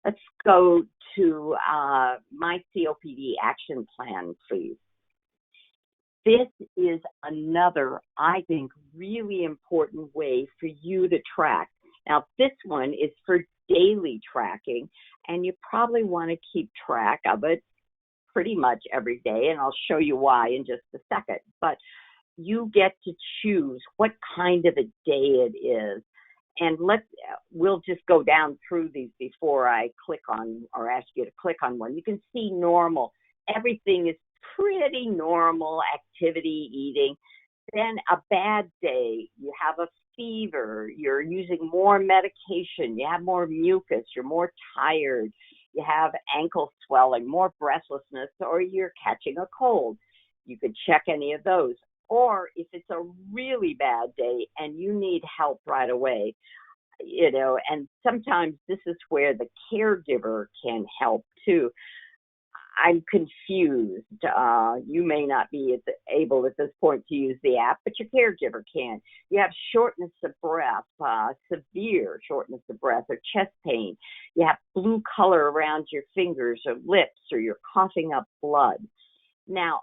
Let's go to my COPD action plan, please. This is another, I think, really important way for you to track. Now, this one is for daily tracking, and you probably want to keep track of it pretty much every day, and I'll show you why in just a second. But you get to choose what kind of a day it is. And we'll just go down through these before I click on or ask you to click on one. You can see normal. Everything is pretty normal activity, eating. Then a bad day, you have a fever, you're using more medication, you have more mucus, you're more tired, you have ankle swelling, more breathlessness, or you're catching a cold. You could check any of those. Or if it's a really bad day and you need help right away, and sometimes this is where the caregiver can help too. I'm confused. You may not be able at this point to use the app, but your caregiver can. You have shortness of breath, severe shortness of breath or chest pain. You have blue color around your fingers or lips, or you're coughing up blood. Now,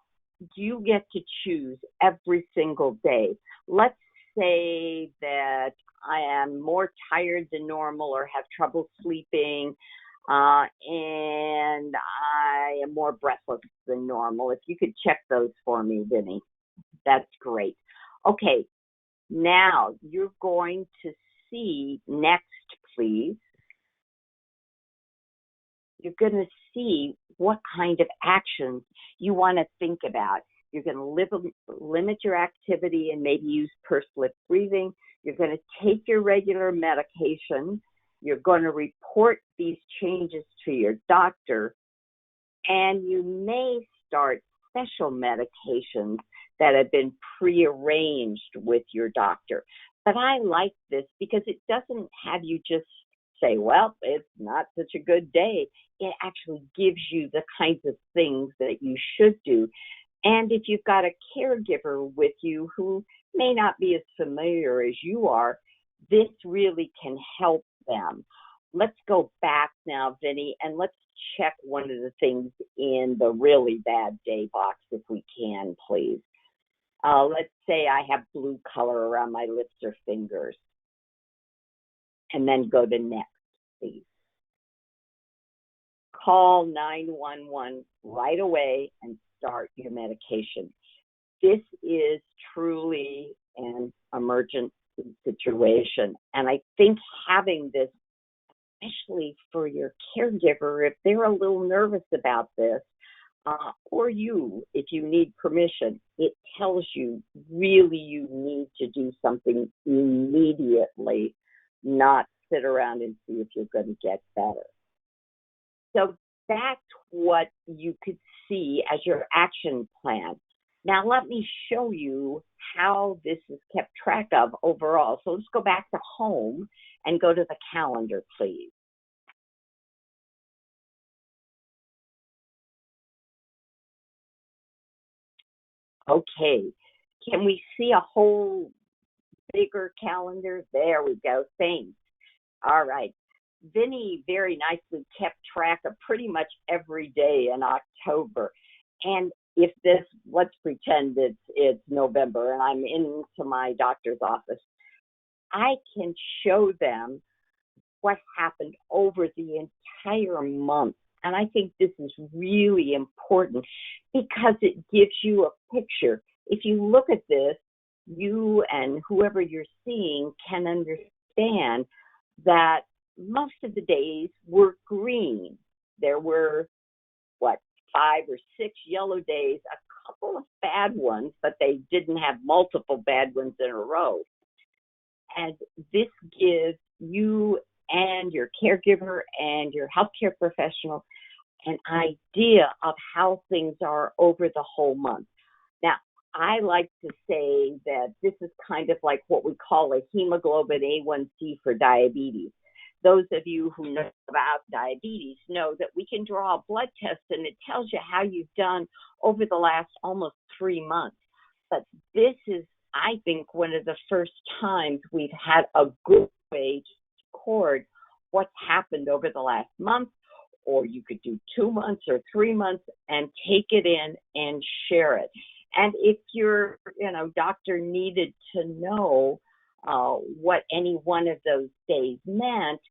you get to choose every single day. Let's say that I am more tired than normal or have trouble sleeping, and I am more breathless than normal. If you could check those for me, Vinny, that's great. Okay, now you're going to see next, please. You're going to see what kind of actions you want to think about. You're going to limit your activity and maybe use pursed lip breathing. You're going to take your regular medication. You're going to report these changes to your doctor, and you may start special medications that have been prearranged with your doctor. But I like this because it doesn't have you just say, well, it's not such a good day. It actually gives you the kinds of things that you should do. And if you've got a caregiver with you who may not be as familiar as you are, this really can help them. Let's go back now, Vinny, and let's check one of the things in the really bad day box if we can, please. Let's say I have blue color around my lips or fingers. And then go to next, please. Call 911 right away and start your medication. This is truly an emergency situation. And I think having this, especially for your caregiver, if they're a little nervous about this, or you, if you need permission, it tells you really you need to do something immediately, not sit around and see if you're going to get better. So that's what you could see as your action plan. Now let me show you how this is kept track of overall. So let's go back to home and go to the calendar, please. Okay, can we see a whole bigger calendar? There we go, thanks. All right, Vinny very nicely kept track of pretty much every day in October. And if this, let's pretend it's November and I'm into my doctor's office, I can show them what happened over the entire month. And I think this is really important because it gives you a picture. If you look at this, you and whoever you're seeing can understand that most of the days were green. There were, 5 or 6 yellow days, a couple of bad ones, but they didn't have multiple bad ones in a row. And this gives you and your caregiver and your healthcare professional an idea of how things are over the whole month. Now, I like to say that this is kind of like what we call a hemoglobin A1C for diabetes. Those of you who know about diabetes know that we can draw a blood test and it tells you how you've done over the last almost 3 months. But this is, I think, one of the first times we've had a good way to record what's happened over the last month, or you could do 2 months or 3 months and take it in and share it. And if your, doctor needed to know what any one of those days meant,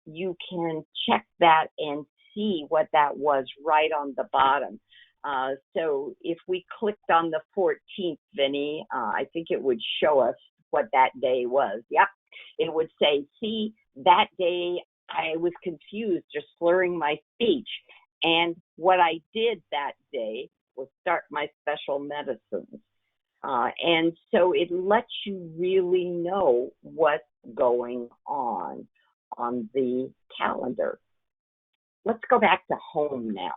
you can check that and see what that was right on the bottom. So if we clicked on the 14th, Vinny, I think it would show us what that day was. Yep. It would say, see, that day I was confused or slurring my speech. And what I did that day was start my special medicines. And so it lets you really know what's going on the calendar. Let's go back to home now.